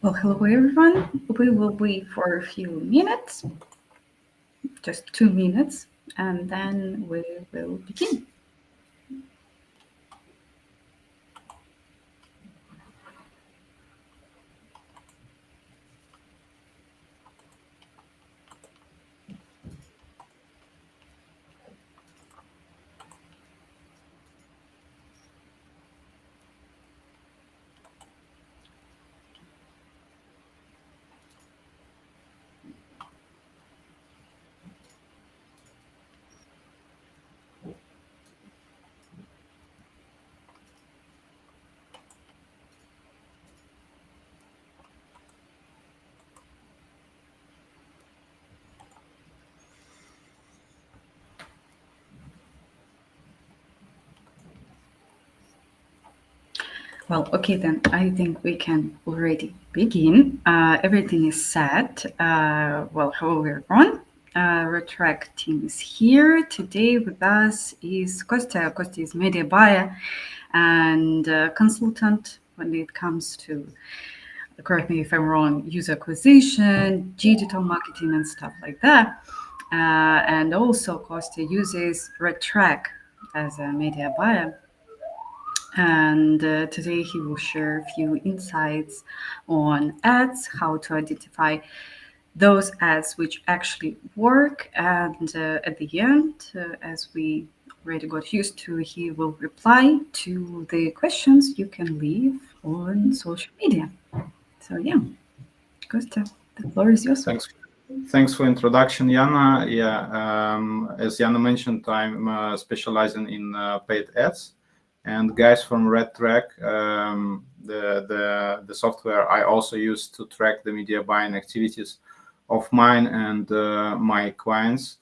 Well, hello everyone. We will wait for a few minutes, just 2 minutes, and then we will begin. Well, okay, then I think we can already begin. Everything is set. Well, hello everyone. RedTrack team is here. Today with us is Kostya. Kostya is media buyer and consultant when it comes to, correct me if I'm wrong, user acquisition, digital marketing, and stuff like that. And also, Kostya uses RedTrack as a media buyer. And today he will share a few insights on ads, how to identify those ads which actually work. And at the end, as we already got used to, he will reply to the questions you can leave on social media. So, yeah, Costa, the floor is yours. Thanks for introduction, Yana. Yeah, as Yana mentioned, I'm specializing in paid ads. And guys from RedTrack, the software I also use to track the media buying activities of mine and my clients.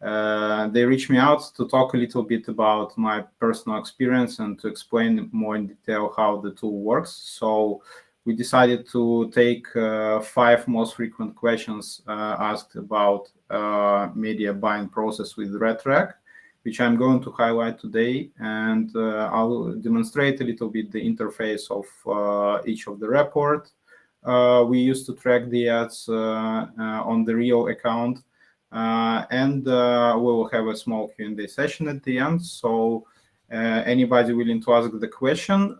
They reached me out to talk a little bit about my personal experience and to explain more in detail how the tool works. So we decided to take 5 most frequent questions asked about media buying process with RedTrack, which I'm going to highlight today, and I'll demonstrate a little bit the interface of each of the report we used to track the ads on the real account, and we will have a small Q&A session at the end. So anybody willing to ask the question,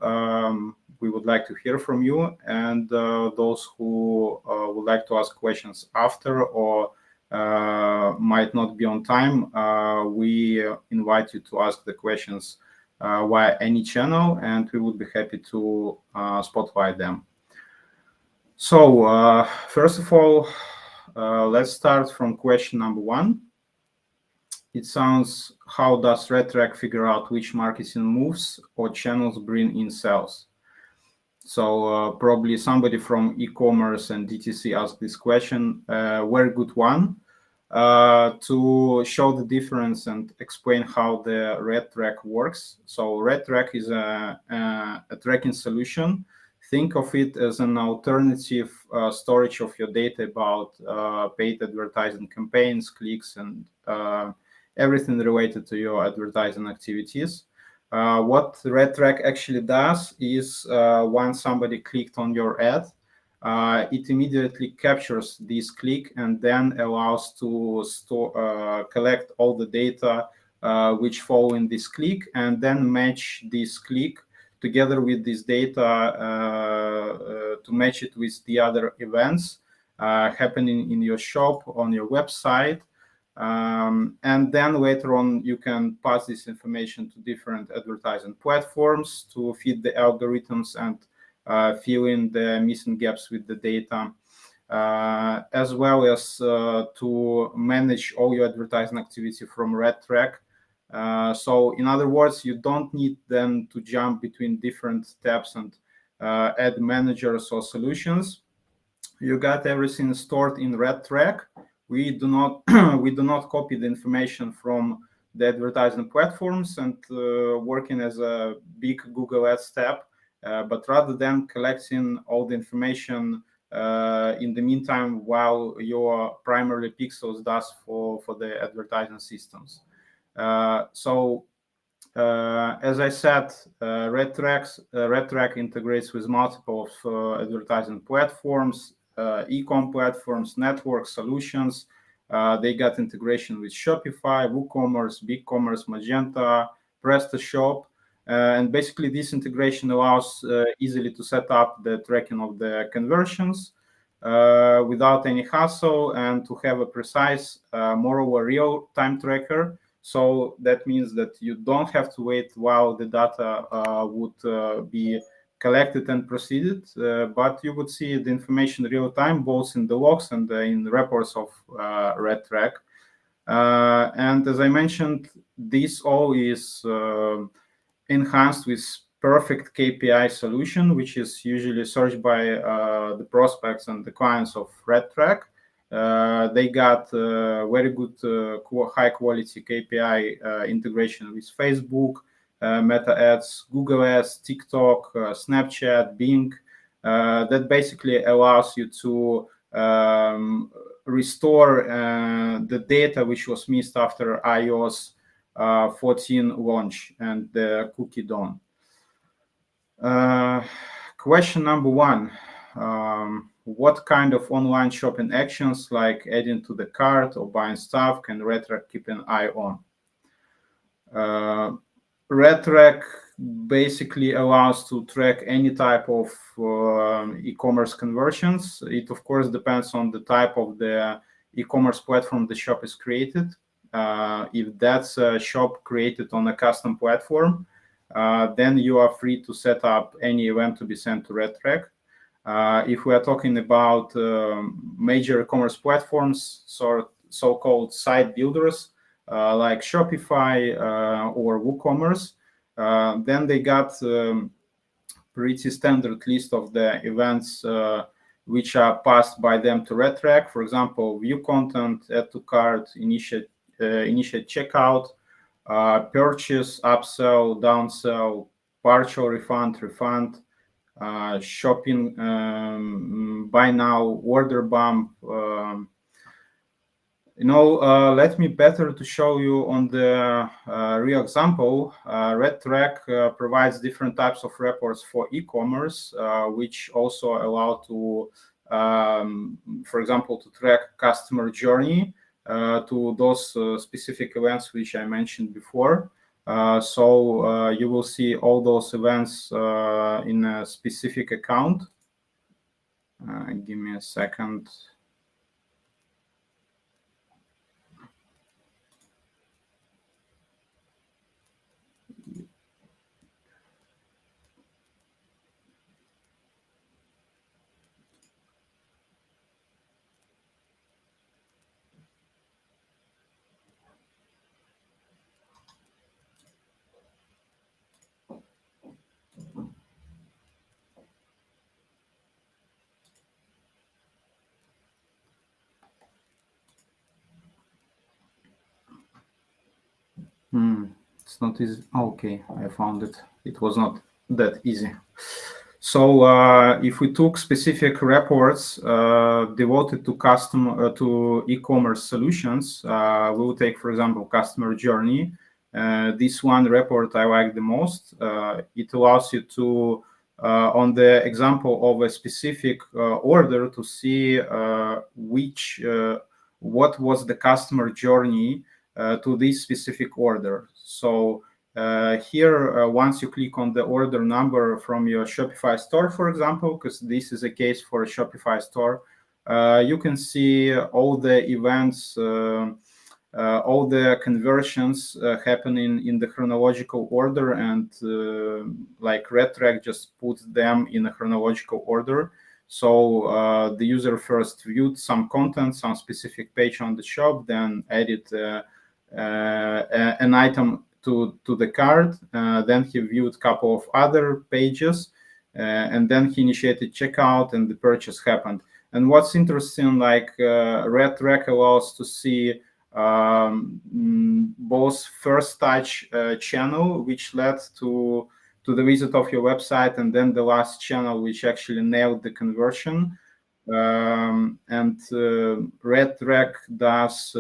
we would like to hear from you, and those who would like to ask questions after or might not be on time, we invite you to ask the questions via any channel, and we would be happy to spotlight them. So first of all, let's start from question number 1. It sounds, how does RedTrack figure out which marketing moves or channels bring in sales? So probably somebody from e-commerce and DTC asked this question. Very good one. To show the difference and explain how the RedTrack works. So RedTrack is a tracking solution. Think of it as an alternative storage of your data about paid advertising campaigns, clicks, and everything related to your advertising activities. What RedTrack actually does is once somebody clicked on your ad, it immediately captures this click and then allows to collect all the data which follow in this click, and then match this click together with this data to match it with the other events happening in your shop, on your website. And then later on, you can pass this information to different advertising platforms to feed the algorithms and fill in the missing gaps with the data, as well as to manage all your advertising activity from RedTrack. So in other words, you don't need then to jump between different tabs and ad managers or solutions. You got everything stored in RedTrack. We do not copy the information from the advertising platforms and working as a big Google Ads tab, but rather than collecting all the information in the meantime while your primary pixels does for the advertising systems. So As I said, RedTrack integrates with multiple advertising platforms, e-com platforms, network solutions. They got integration with Shopify, WooCommerce, BigCommerce, Magenta, PrestaShop. And basically, this integration allows easily to set up the tracking of the conversions without any hassle and to have a precise, moreover, real-time tracker. So that means that you don't have to wait while the data would be collected and proceeded, but you would see the information real time, both in the logs and in the reports of RedTrack. And as I mentioned, this all is enhanced with perfect KPI solution, which is usually searched by the prospects and the clients of RedTrack. They got very good, high quality KPI integration with Facebook, Meta Ads, Google Ads, TikTok, Snapchat, Bing. That basically allows you to restore the data which was missed after iOS 14 launch and the cookie dawn. Question number one. What kind of online shopping actions like adding to the cart or buying stuff can RedTrack keep an eye on? RedTrack basically allows to track any type of e-commerce conversions. It of course depends on the type of the e-commerce platform the shop is created. If that's a shop created on a custom platform, then you are free to set up any event to be sent to RedTrack. If we are talking about major e-commerce platforms, so-called site builders like Shopify or WooCommerce, then they got pretty standard list of the events which are passed by them to RedTrack. For example, view content, add to cart, initiate checkout, purchase, upsell, downsell, partial refund, shopping, buy now, order bump. Let me better to show you on the real example. RedTrack provides different types of reports for e-commerce, which also allow to, for example, to track customer journey to those specific events which I mentioned before. So you will see all those events in a specific account. Give me a second. It's not easy. Okay, I found it. It was not that easy. So if we took specific reports devoted to e-commerce solutions, we will take, for example, customer journey. This one report I like the most. It allows you to, on the example of a specific order, to see what was the customer journey to this specific order. So here, once you click on the order number from your Shopify store, for example, because this is a case for a Shopify store, you can see all the events, all the conversions happening in the chronological order, and like RedTrack just puts them in a chronological order. So the user first viewed some content, some specific page on the shop, then added an item to the cart, then he viewed a couple of other pages, and then he initiated checkout and the purchase happened. And what's interesting, like RedTrack allows to see both first touch channel, which led to the visit of your website, and then the last channel, which actually nailed the conversion. And RedTrack does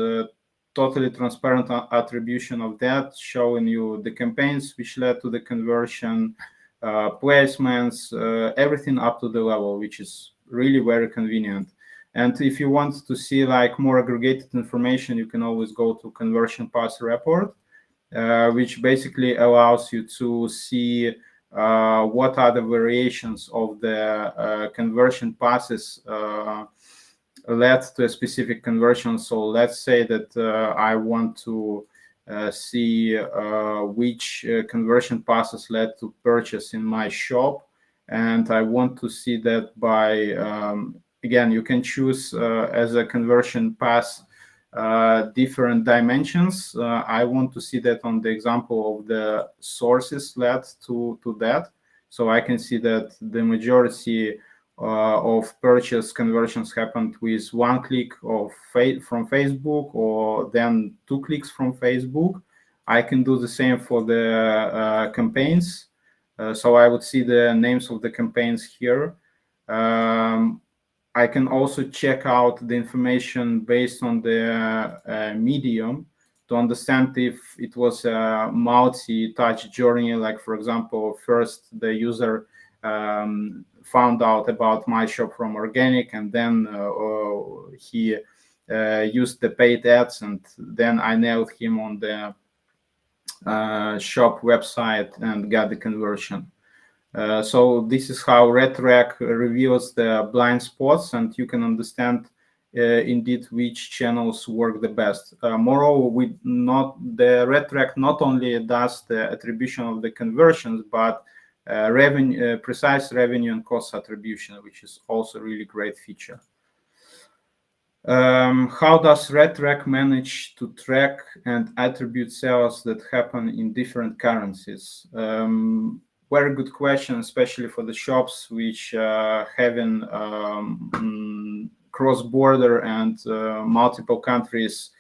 totally transparent attribution of that, showing you the campaigns which led to the conversion, placements, everything up to the level, which is really very convenient. And if you want to see like more aggregated information, you can always go to conversion path report, which basically allows you to see what are the variations of the conversion passes led to a specific conversion. So let's say that I want to see which conversion passes led to purchase in my shop, and I want to see that by again, you can choose as a conversion pass different dimensions. I want to see that on the example of the sources led to that. So I can see that the majority of purchase conversions happened with one click from Facebook, or then 2 clicks from Facebook. I can do the same for the campaigns. So I would see the names of the campaigns here. I can also check out the information based on the medium to understand if it was a multi-touch journey. Like, for example, first the user found out about my shop from organic, and then he used the paid ads, and then I nailed him on the shop website and got the conversion. So this is how RedTrack reveals the blind spots, and you can understand indeed which channels work the best. Moreover, the RedTrack not only does the attribution of the conversions, but precise revenue and cost attribution, which is also a really great feature. How does RedTrack manage to track and attribute sales that happen in different currencies? Very good question, especially for the shops which having cross-border and multiple countries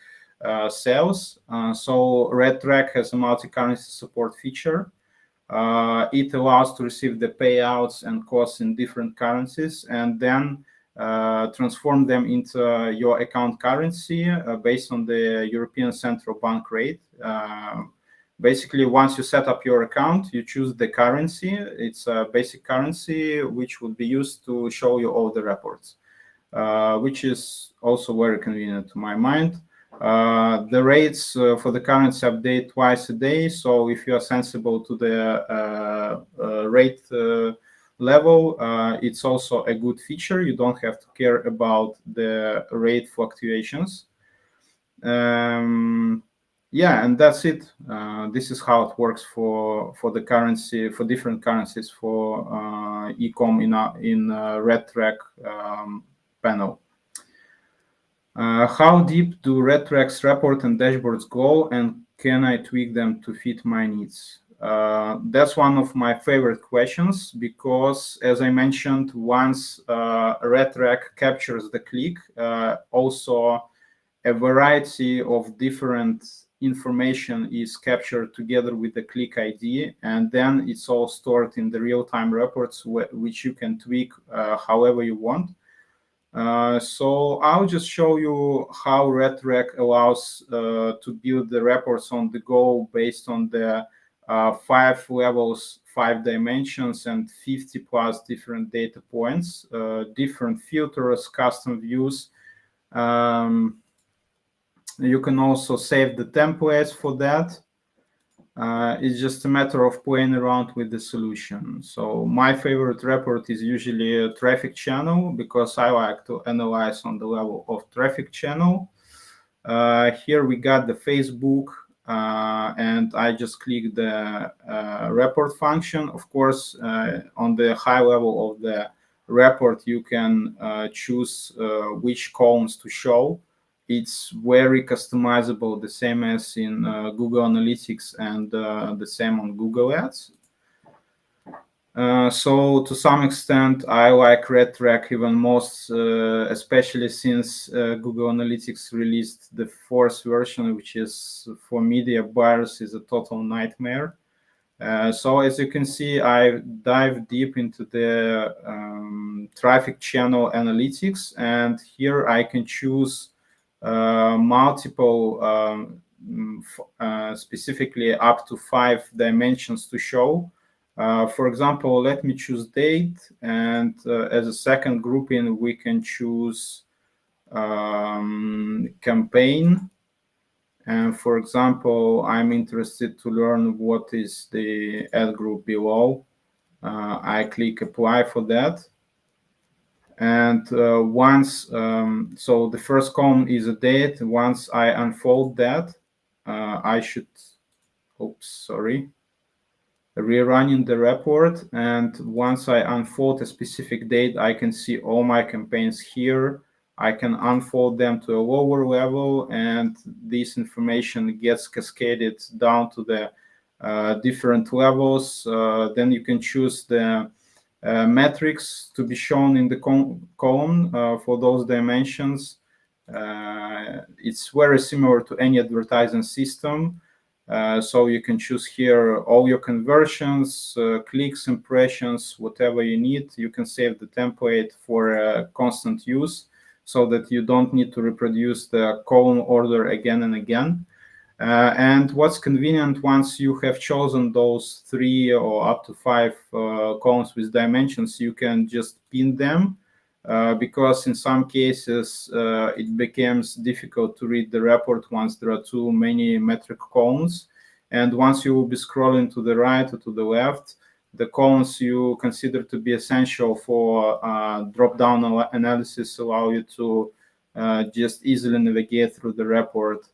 sales. So RedTrack has a multi-currency support feature. It allows to receive the payouts and costs in different currencies, and then transform them into your account currency based on the European Central Bank rate. Basically, once you set up your account, you choose the currency. It's a basic currency which would be used to show you all the reports, which is also very convenient to my mind. The rates for the currency update twice a day. So if you are sensible to the rate level, it's also a good feature. You don't have to care about the rate fluctuations. Yeah, and that's it. This is how it works for the currency, for different currencies for e-com in RedTrack panel. How deep do RedTrack's report and dashboards go, and can I tweak them to fit my needs? That's one of my favorite questions, because, as I mentioned, once RedTrack captures the click, also a variety of different information is captured together with the click ID, and then it's all stored in the real-time reports, which you can tweak however you want. So I'll just show you how RedTrack allows to build the reports on the go based on the 5 levels, 5 dimensions, and 50 plus different data points, different filters, custom views. You can also save the templates for that. It's just a matter of playing around with the solution. So my favorite report is usually a traffic channel, because I like to analyze on the level of traffic channel. Here we got the Facebook, and I just click the report function. Of course, on the high level of the report, you can choose which columns to show. It's very customizable, the same as in Google Analytics, and the same on Google Ads. So to some extent, I like RedTrack even most, especially since Google Analytics released the 4th version, which is for media buyers is a total nightmare. So as you can see, I dive deep into the traffic channel analytics, and here I can choose multiple, specifically up to 5 dimensions to show. For example, let me choose date, and as a second grouping, we can choose campaign. And for example, I'm interested to learn what is the ad group below. I click apply for that. And once, so the first column is a date. Once I unfold that, I should, rerunning the report. And once I unfold a specific date, I can see all my campaigns here. I can unfold them to a lower level, and this information gets cascaded down to the different levels. Then you can choose the metrics to be shown in the column for those dimensions. It's very similar to any advertising system. So you can choose here all your conversions, clicks, impressions, whatever you need. You can save the template for constant use so that you don't need to reproduce the column order again and again. And what's convenient, once you have chosen those 3 or up to 5 columns with dimensions, you can just pin them, because in some cases it becomes difficult to read the report once there are too many metric columns. And once you will be scrolling to the right or to the left, the columns you consider to be essential for drop-down analysis allow you to just easily navigate through the report.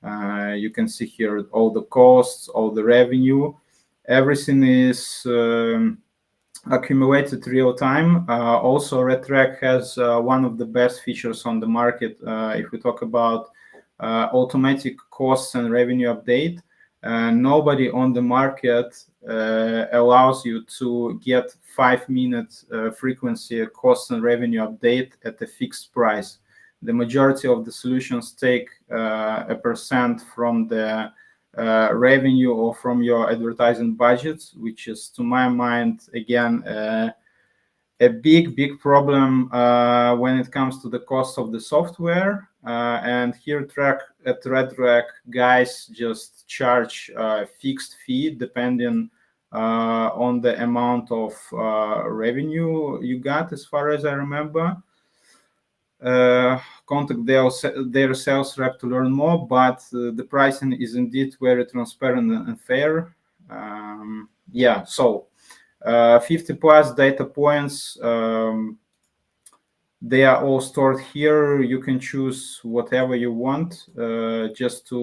You can see here all the costs, all the revenue. Everything is accumulated real time. Also, RedTrack has one of the best features on the market. If we talk about automatic costs and revenue update, nobody on the market allows you to get 5-minute frequency cost and revenue update at a fixed price. The majority of the solutions take a percent from the revenue or from your advertising budgets, which is, to my mind, again, a big problem when it comes to the cost of the software. And here at RedTrack, guys just charge a fixed fee depending on the amount of revenue you got, as far as I remember. Contact their sales rep to learn more, but the pricing is indeed very transparent and fair. Yeah, so 50 plus data points. They are all stored here. You can choose whatever you want just to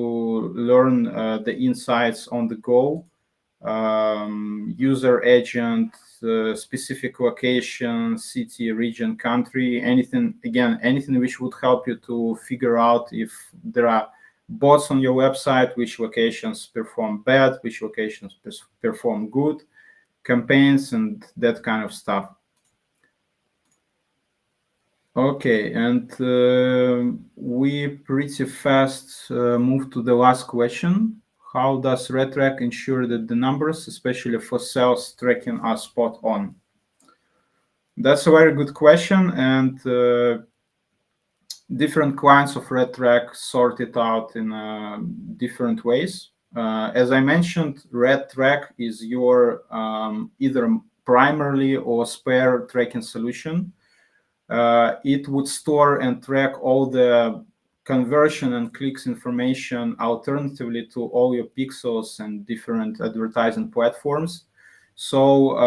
learn the insights on the go. User agent, specific location, city, region, country, anything which would help you to figure out if there are bots on your website, which locations perform bad, which locations perform good, campaigns, and that kind of stuff. Okay, and we pretty fast move to the last question. How does RedTrack ensure that the numbers, especially for sales tracking, are spot on? That's a very good question, and different clients of RedTrack sort it out in different ways. As I mentioned, RedTrack is your either primarily or spare tracking solution. It would store and track all the conversion and clicks information alternatively to all your pixels and different advertising platforms. So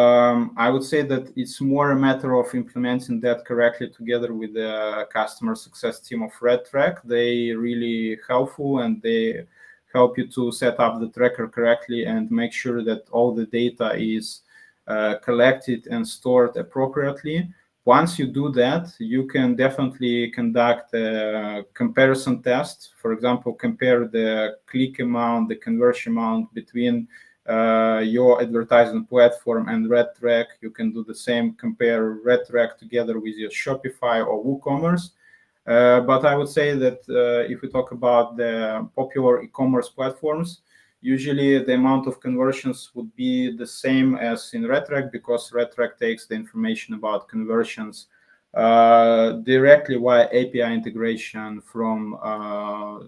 I would say that it's more a matter of implementing that correctly together with the customer success team of RedTrack. They really helpful, and they help you to set up the tracker correctly and make sure that all the data is collected and stored appropriately. Once you do that, you can definitely conduct a comparison test. For example, compare the click amount, the conversion amount between your advertising platform and RedTrack. You can do the same, compare RedTrack together with your Shopify or WooCommerce. But I would say that if we talk about the popular e-commerce platforms, usually the amount of conversions would be the same as in RedTrack, because RedTrack takes the information about conversions directly via API integration from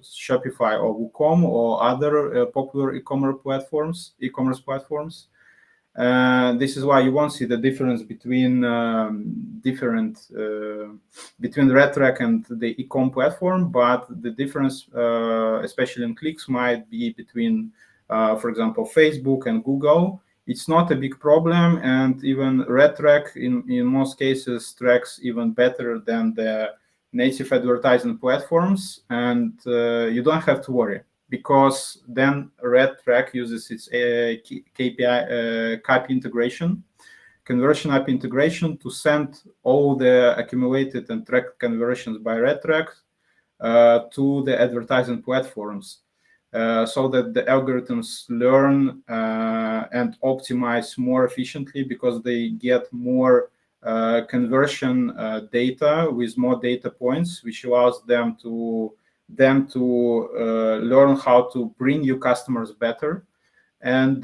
Shopify or WooCom or other popular e-commerce platforms. This is why you won't see the difference between between RedTrack and the e-com platform, but the difference, especially in clicks, might be between, for example, Facebook and Google. It's not a big problem, and even RedTrack in most cases tracks even better than the native advertising platforms, and you don't have to worry because then RedTrack uses its KPI integration, conversion app integration, to send all the accumulated and tracked conversions by RedTrack to the advertising platforms, so that the algorithms learn and optimize more efficiently because they get more conversion data with more data points, which allows them to learn how to bring you customers better. And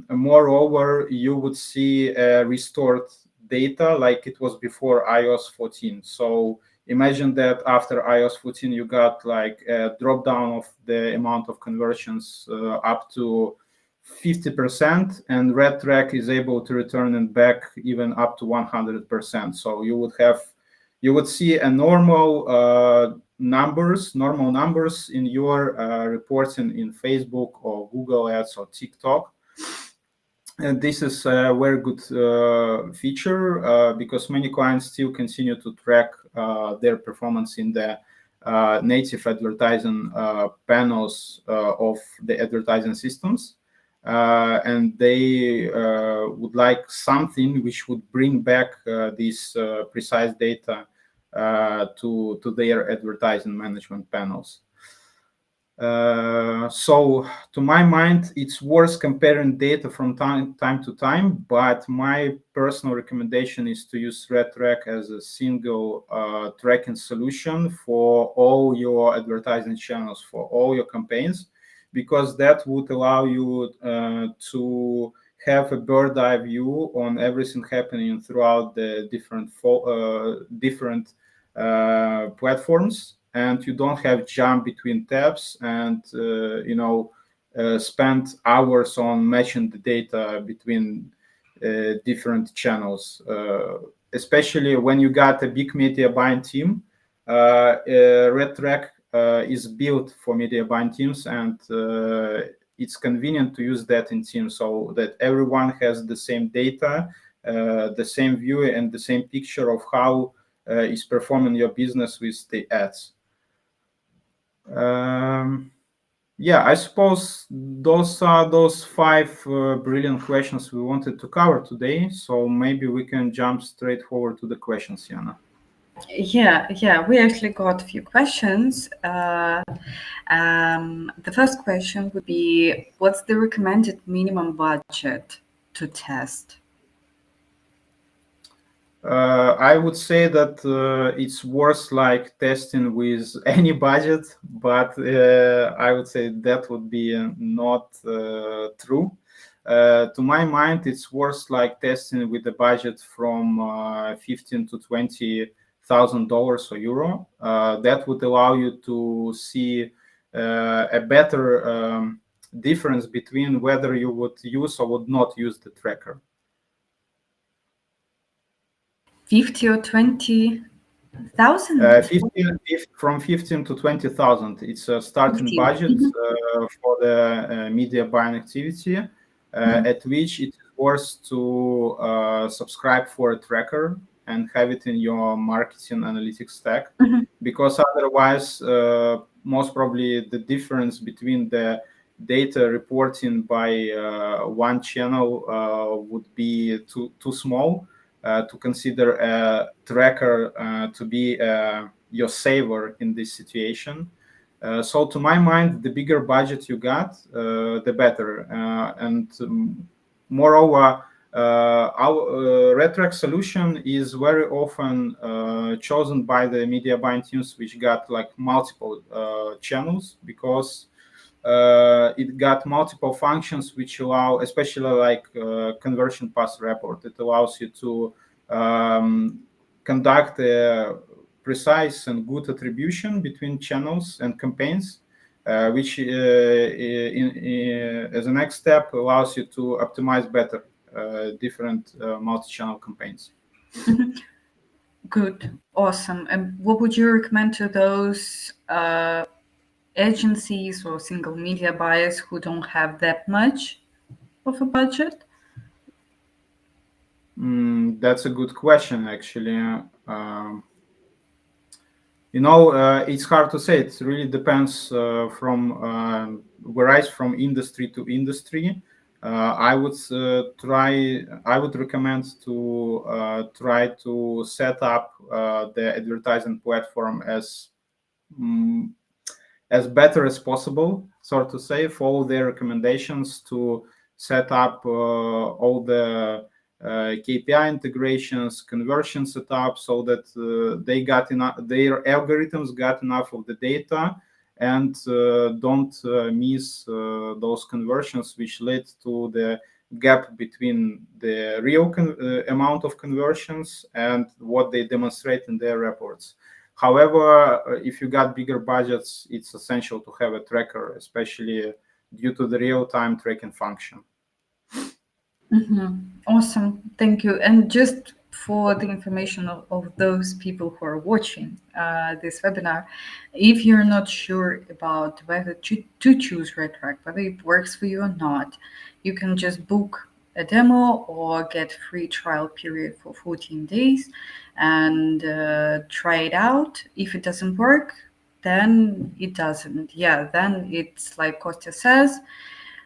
moreover, you would see restored data like it was before iOS 14. So imagine that after iOS 14, you got like a drop down of the amount of conversions up to 50%, and RedTrack is able to return it back even up to 100%. So you would see a normal numbers in your reports in Facebook or Google Ads or TikTok. And this is a very good feature because many clients still continue to track their performance in the native advertising panels of the advertising systems. And they would like something which would bring back this precise data to their advertising management panels. So to my mind, it's worth comparing data from time to time, but my personal recommendation is to use RedTrack as a single tracking solution for all your advertising channels, for all your campaigns, because that would allow you to have a bird eye view on everything happening throughout the different platforms, and you don't have jump between tabs and spend hours on matching the data between different channels, especially when you got a big media buying team. RedTrack is built for media buying teams, and it's convenient to use that in Teams so that everyone has the same data, the same view, and the same picture of how is performing your business with the ads. Yeah, I suppose those are those 5 brilliant questions we wanted to cover today. So maybe we can jump straight forward to the questions, Yana. Yeah, we actually got a few questions. The first question would be, what's the recommended minimum budget to test? I would say that it's worth like testing with any budget, but I would say that would be not true. To my mind, it's worth like testing with a budget from 15 to $20,000 or euro. That would allow you to see a better difference between whether you would use or would not use the tracker. 50 or 20,000? From 15 to 20,000. It's a starting 50. budget for the media buying activity, at which it is worth to subscribe for a tracker and have it in your marketing analytics stack, because otherwise, most probably the difference between the data reporting by one channel would be too small to consider a tracker to be your saver in this situation. So to my mind, the bigger budget you got, the better. And moreover, our RedTrack solution is very often chosen by the media buying teams which got like multiple channels, because it got multiple functions which allow, especially like conversion path report. It allows you to conduct a precise and good attribution between channels and campaigns, which as a next step allows you to optimize better different multi-channel campaigns. Good, awesome. And what would you recommend to those agencies or single media buyers who don't have that much of a budget? That's a good question, actually. It's hard to say. It really depends varies from industry to industry. I would recommend to try to set up the advertising platform mm, as better as possible, so to say, follow their recommendations to set up all the KPI integrations, conversion setup, so that they got enough, their algorithms got enough of the data and don't miss those conversions, which led to the gap between the real amount of conversions and what they demonstrate in their reports. However, if you got bigger budgets, it's essential to have a tracker, especially due to the real-time tracking function. Awesome, thank you. And just for the information of those people who are watching this webinar, if you're not sure about whether to choose RedTrack, whether it works for you or not, you can just book a demo or get free trial period for 14 days and try it out. If it doesn't work, then it doesn't. Yeah, then it's like Kostya says,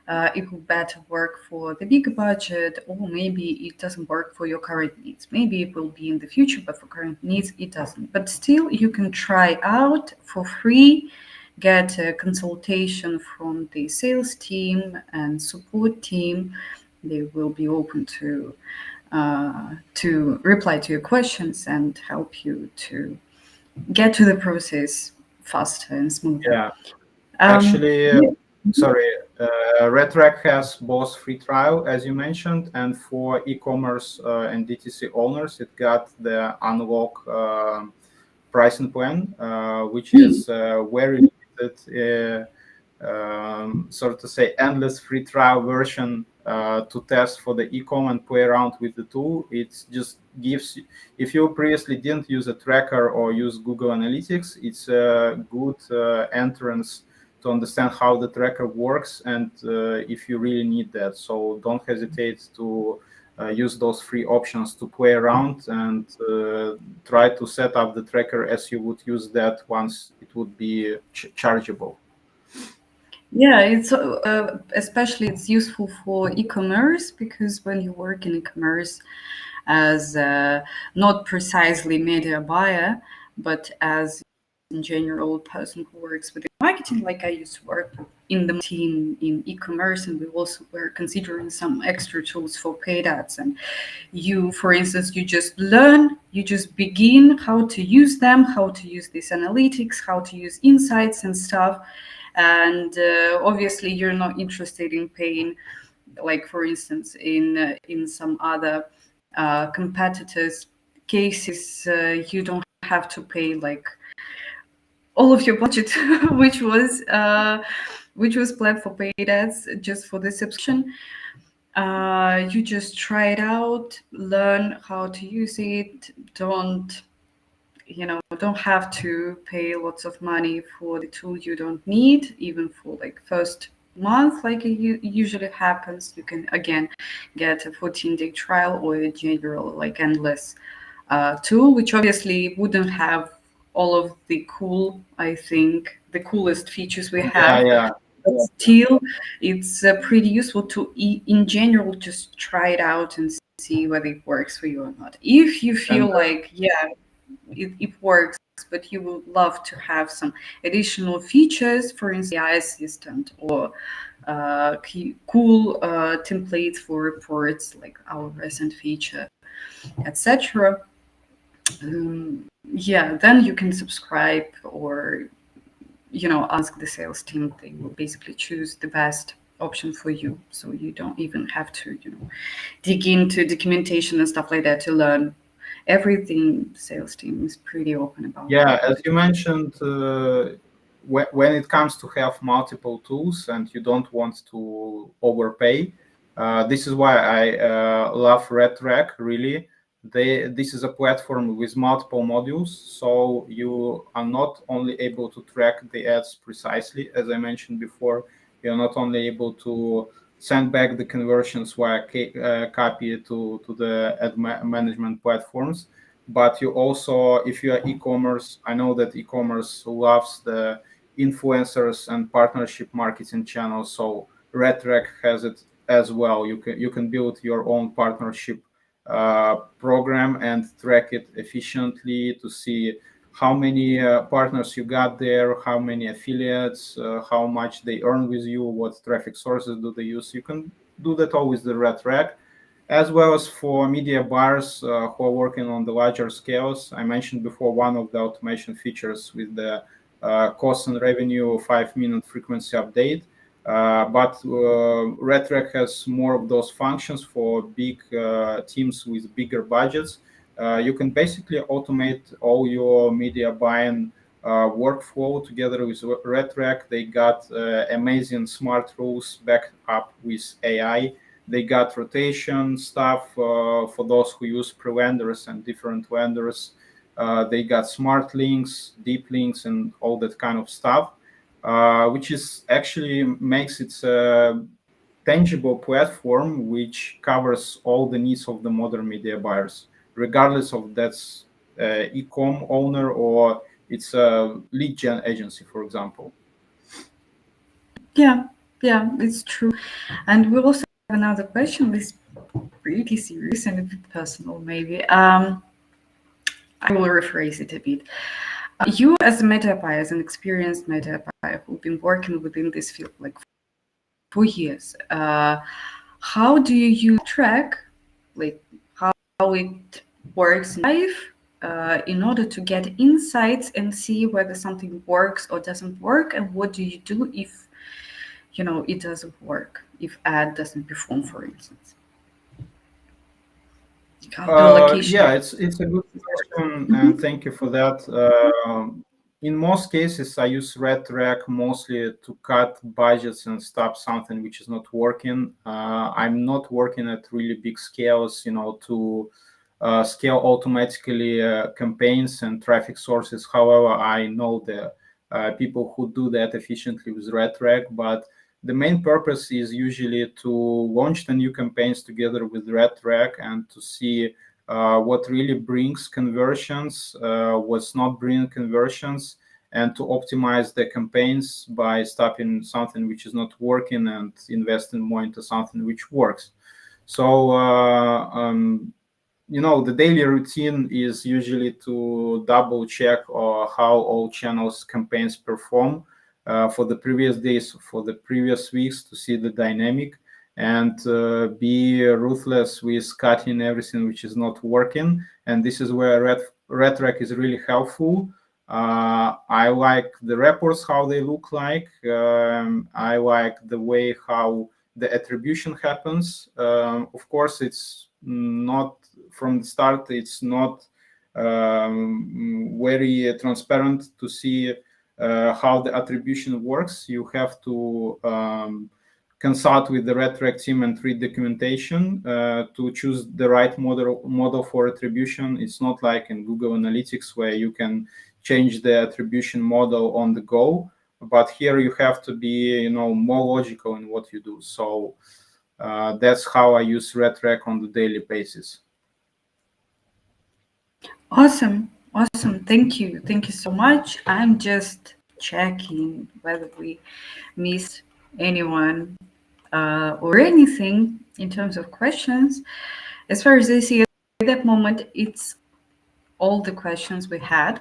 it will better work for the bigger budget, or maybe it doesn't work for your current needs. Maybe it will be in the future, but for current needs, it doesn't. But still, you can try out for free, get a consultation from the sales team and support team. They will be open to reply to your questions and help you to get to the process faster and smoother. Yeah, Um, actually, sorry, RedTrack has both free trial, as you mentioned, and for e-commerce and DTC owners, it got the unlock pricing plan, which is very limited, sort of say, endless free trial version to test for the e-com and play around with the tool. It just gives, if you previously didn't use a tracker or use Google Analytics, it's a good entrance to understand how the tracker works and if you really need that. So don't hesitate to use those free options to play around and try to set up the tracker as you would use that once it would be chargeable. Yeah, it's especially it's useful for e-commerce because when you work in e-commerce as not precisely media buyer, but as in general person who works with marketing, like I used to work in the team in e-commerce, and we also were considering some extra tools for paid ads. And you, for instance, you just learn, you just begin how to use them, how to use these analytics, how to use insights and stuff. And obviously you're not interested in paying, like for instance in some other competitors cases, you don't have to pay like all of your budget which was planned for paid ads just for the subscription. You just try it out, learn how to use it. Don't have to pay lots of money for the tool you don't need, even for like first month, like it usually happens. You can again get a 14-day trial or a general like endless tool, which obviously wouldn't have all of the I think the coolest features we Yeah, have, yeah. but still it's pretty useful to in general just try it out and see whether it works for you or not. If you feel And like, yeah, it works, but you would love to have some additional features, for instance, AI assistant or cool templates for reports, like our recent feature, etc. Yeah, then you can subscribe or ask the sales team. They will basically choose the best option for you, so you don't even have to dig into documentation and stuff like that to learn everything sales team is pretty open about Yeah, that. as you mentioned, when it comes to have multiple tools and you don't want to overpay, this is why I love RedTrack. Really, this is a platform with multiple modules, so you are not only able to track the ads precisely, as I mentioned before. You're not only able to send back the conversions via copy to the ad management platforms, but you also, if you are e-commerce, I know that e-commerce loves the influencers and partnership marketing channels, so RedTrack has it as well. You can build your own partnership program and track it efficiently to see how many partners you got there, how many affiliates, how much they earn with you, what traffic sources do they use. You can do that all with the RedTrack, as well as for media buyers who are working on the larger scales. I mentioned before one of the automation features with the cost and revenue 5-minute frequency update. But RedTrack has more of those functions for big teams with bigger budgets. You can basically automate all your media buying workflow together with RedTrack. They got amazing smart rules backed up with AI. They got rotation stuff for those who use pre-vendors and different vendors. They got smart links, deep links, and all that kind of stuff, which is actually makes it a tangible platform which covers all the needs of the modern media buyers, regardless of that's e-com owner or it's a lead gen agency, for example. Yeah, yeah, it's true. And we also have another question. This is pretty serious and a bit personal, maybe. I will rephrase it a bit. You, as a meta buyer, as an experienced meta buyer who've been working within this field like for years, how do you use track, like how it works in life, in order to get insights and see whether something works or doesn't work, and what do you do if it doesn't work, if ad doesn't perform, for instance? How do location? Yeah, it's a good question, and Mhm. thank you for that. In most cases, I use RedTrack mostly to cut budgets and stop something which is not working. I'm not working at really big scales, to scale automatically campaigns and traffic sources. However, I know the people who do that efficiently with RedTrack, but the main purpose is usually to launch the new campaigns together with RedTrack and to see what really brings conversions, what's not bringing conversions, and to optimize the campaigns by stopping something which is not working and investing more into something which works. So the daily routine is usually to double check how all channels campaigns perform for the previous days, for the previous weeks, to see the dynamic and be ruthless with cutting everything which is not working. And this is where RedTrack is really helpful. I like the reports, how they look like. I like the way how the attribution happens. Of course, it's not from the start, it's not very transparent to see how the attribution works. You have to consult with the RedTrack team and read documentation to choose the right model for attribution. It's not like in Google Analytics where you can change the attribution model on the go, but here you have to be more logical in what you do. So that's how I use RedTrack on the daily basis. Awesome, awesome. Thank you so much. I'm just checking whether we missed anyone or anything in terms of questions. As far as I see at that moment, it's all the questions we had,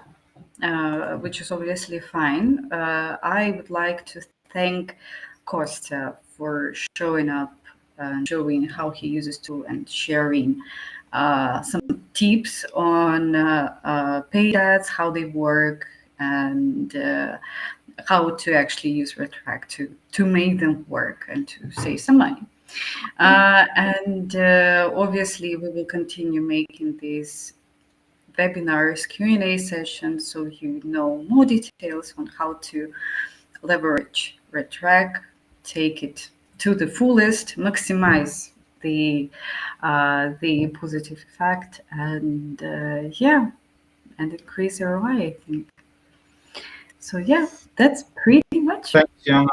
which is obviously fine. I would like to thank Kostya for showing up and showing how he uses to and sharing some tips on paid ads, how they work, and how to actually use RedTrack to make them work and to save some money. And obviously, we will continue making these webinars, Q&A sessions, so you know more details on how to leverage RedTrack, take it to the fullest, maximize the positive effect, and yeah, and increase ROI, I think. So yeah, that's pretty much. Thanks, Jana.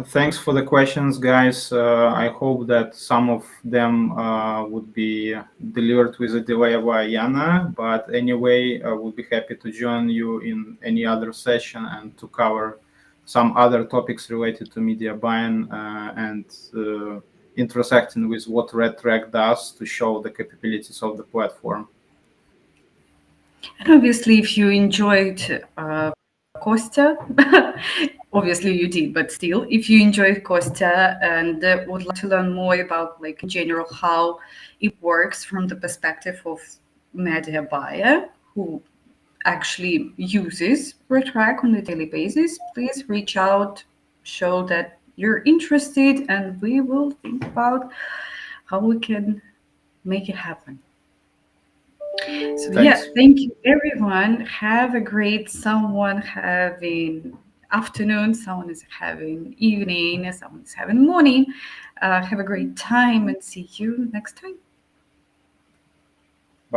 Thanks for the questions, guys. I hope that some of them would be delivered with a delay via Yana. But anyway, we'll be happy to join you in any other session and to cover some other topics related to media buying and intersecting with what RedTrack does to show the capabilities of the platform. And obviously, if you enjoyed Kostya, obviously you did, but still, if you enjoyed Kostya and would like to learn more about, like, in general, how it works from the perspective of media buyer who actually uses RedTrack on a daily basis, please reach out, show that you're interested, and we will think about how we can make it happen. So yeah, Thanks. thank you everyone. Have a great someone having afternoon, someone is having evening, someone is having morning. Have a great time and see you next time.